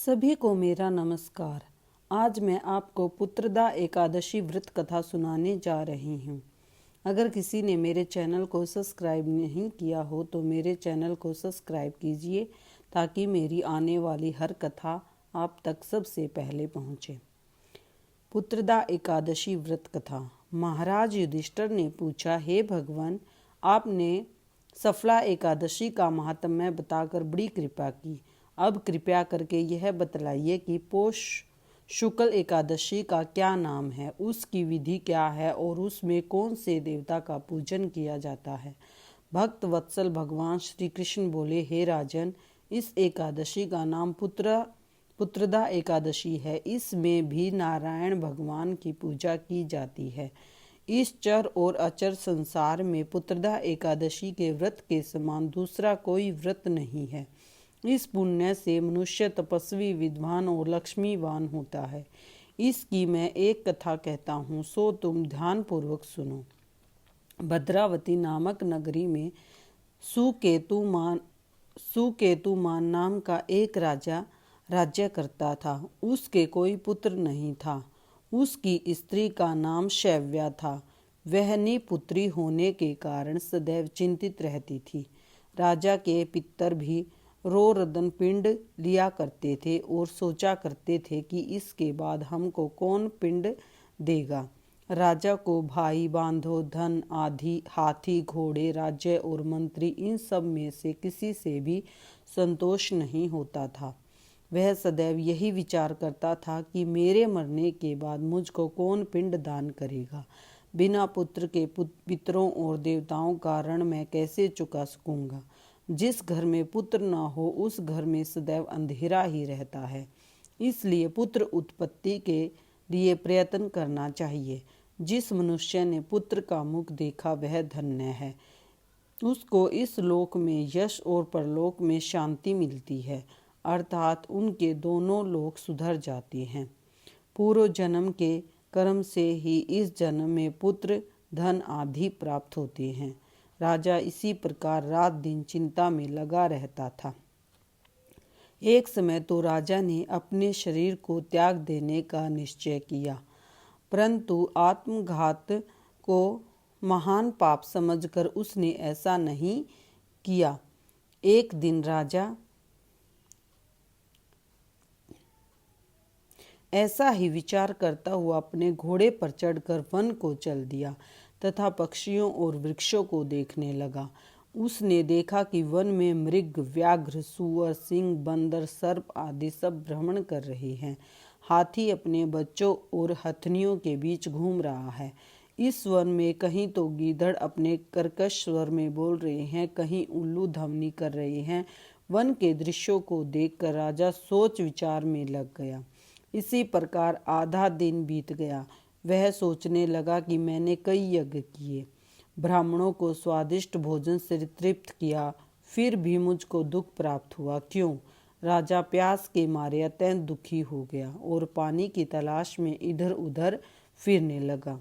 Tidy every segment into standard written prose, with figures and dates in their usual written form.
सभी को मेरा नमस्कार। आज मैं आपको पुत्रदा एकादशी व्रत कथा सुनाने जा रही हूँ। अगर किसी ने मेरे चैनल को सब्सक्राइब नहीं किया हो तो मेरे चैनल को सब्सक्राइब कीजिए ताकि मेरी आने वाली हर कथा आप तक सबसे पहले पहुँचे। पुत्रदा एकादशी व्रत कथा। महाराज युधिष्ठिर ने पूछा, हे भगवान, आपने सफला एकादशी का महात्म्य बताकर बड़ी कृपा की। अब कृपया करके यह बतलाइए कि पौष शुक्ल एकादशी का क्या नाम है, उसकी विधि क्या है और उसमें कौन से देवता का पूजन किया जाता है। भक्त वत्सल भगवान श्री कृष्ण बोले, हे राजन, इस एकादशी का नाम पुत्रदा एकादशी है। इसमें भी नारायण भगवान की पूजा की जाती है। इस चर और अचर संसार में पुत्रदा एकादशी के व्रत के समान दूसरा कोई व्रत नहीं है। इस पुण्य से मनुष्य तपस्वी, विद्वान और लक्ष्मीवान होता है। इसकी मैं एक कथा कहता हूँ, सो तुम ध्यान पूर्वक सुनो। भद्रावती नामक नगरी में सुकेतुमान नाम का एक राजा राज्य करता था। उसके कोई पुत्र नहीं था। उसकी स्त्री का नाम शैव्या था। वह निपुत्री होने के कारण सदैव चिंतित रहती थी। राजा के पितर भी रोरदन पिंड लिया करते थे और सोचा करते थे कि इसके बाद हमको कौन पिंड देगा। राजा को भाई बांधो, धन आदि, हाथी, घोड़े, राज्य और मंत्री, इन सब में से किसी से भी संतोष नहीं होता था। वह सदैव यही विचार करता था कि मेरे मरने के बाद मुझको कौन पिंड दान करेगा। बिना पुत्र के पितरों और देवताओं का ऋण मैं कैसे चुका सकूंगा। जिस घर में पुत्र न हो उस घर में सदैव अंधेरा ही रहता है। इसलिए पुत्र उत्पत्ति के लिए प्रयत्न करना चाहिए। जिस मनुष्य ने पुत्र का मुख देखा वह धन्य है। उसको इस लोक में यश और परलोक में शांति मिलती है, अर्थात उनके दोनों लोक सुधर जाते हैं। पूर्व जन्म के कर्म से ही इस जन्म में पुत्र, धन आदि प्राप्त होते हैं। राजा इसी प्रकार रात दिन चिंता में लगा रहता था। एक समय तो राजा ने अपने शरीर को त्याग देने का निश्चय किया, परंतु आत्मघात को महान पाप समझकर उसने ऐसा नहीं किया। एक दिन राजा ऐसा ही विचार करता हुआ अपने घोड़े पर चढ़कर वन को चल दिया तथा पक्षियों और वृक्षों को देखने लगा। उसने देखा कि वन में मृग, व्याघ्र, सूअर, सिंह, बंदर, सर्प आदि सब भ्रमण कर रहे हैं। हाथी अपने बच्चों और हथनियों के बीच घूम रहा है। इस वन में कहीं तो गीदड़ अपने कर्कश स्वर में बोल रहे हैं, कहीं उल्लू धमनी कर रहे हैं। वन के दृश्यों को देखकर राजा सोच विचार में लग गया। इसी प्रकार आधा दिन बीत गया। वह सोचने लगा कि मैंने कई यज्ञ किए, ब्राह्मणों को स्वादिष्ट भोजन से तृप्त किया, फिर भी मुझको दुख प्राप्त हुआ। क्यों? राजा प्यास के मारे अत्यंत दुखी हो गया और पानी की तलाश में इधर उधर फिरने लगा।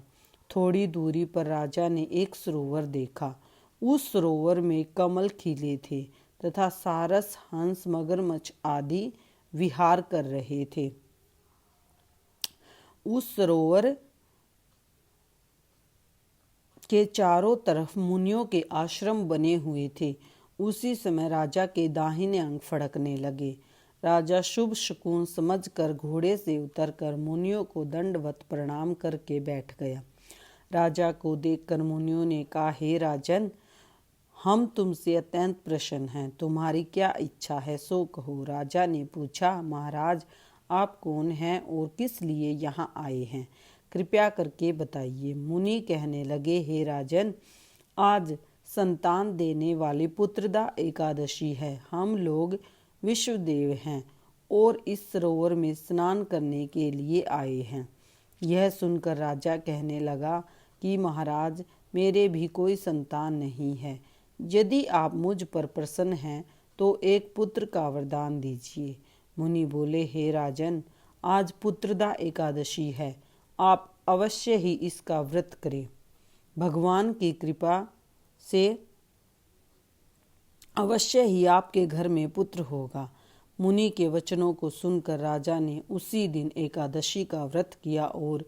थोड़ी दूरी पर राजा ने एक सरोवर देखा। उस सरोवर में कमल खिले थे तथा सारस, हंस, मगरमच्छ आदि विहार कर रहे थे। उस सरोवर के चारों तरफ मुनियों के आश्रम बने हुए थे। उसी समय राजा के दाहिने अंग फड़कने लगे। राजा शुभ शकुन समझकर घोड़े से उतरकर मुनियों को दंडवत प्रणाम करके बैठ गया। राजा को देखकर मुनियों ने कहा, हे राजन, हम तुमसे अत्यंत प्रसन्न हैं। तुम्हारी क्या इच्छा है सो कहो। राजा ने पूछा, महाराज, आप कौन हैं और किस लिए यहाँ आए हैं? कृपया करके बताइए। मुनि कहने लगे, हे राजन, आज संतान देने वाली पुत्रदा एकादशी है। हम लोग विश्वदेव हैं और इस सरोवर में स्नान करने के लिए आए हैं। यह सुनकर राजा कहने लगा कि महाराज, मेरे भी कोई संतान नहीं है। यदि आप मुझ पर प्रसन्न हैं तो एक पुत्र का वरदान दीजिए। मुनि बोले, हे राजन, आज पुत्रदा एकादशी है। आप अवश्य ही इसका व्रत करें। भगवान की कृपा से अवश्य ही आपके घर में पुत्र होगा। मुनि के वचनों को सुनकर राजा ने उसी दिन एकादशी का व्रत किया और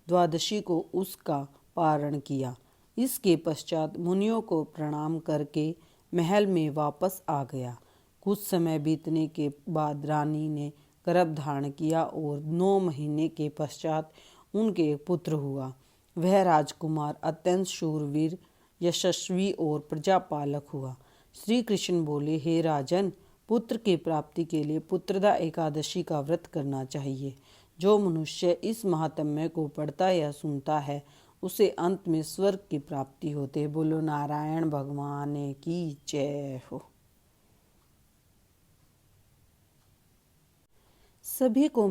द्वादशी को उसका पारण किया। इसके पश्चात मुनियों को प्रणाम करके महल में वापस आ गया। कुछ समय बीतने के बाद रानी ने गर्भ धारण किया और 9 महीने के पश्चात उनके एक पुत्र हुआ। वह राजकुमार अत्यंत शूरवीर, यशस्वी और प्रजापालक हुआ। श्री कृष्ण बोले, हे राजन, पुत्र की प्राप्ति के लिए पुत्रदा एकादशी का व्रत करना चाहिए। जो मनुष्य इस महात्म्य को पढ़ता या सुनता है उसे अंत में स्वर्ग की प्राप्ति होते। बोलो नारायण भगवान की जय हो। सभी को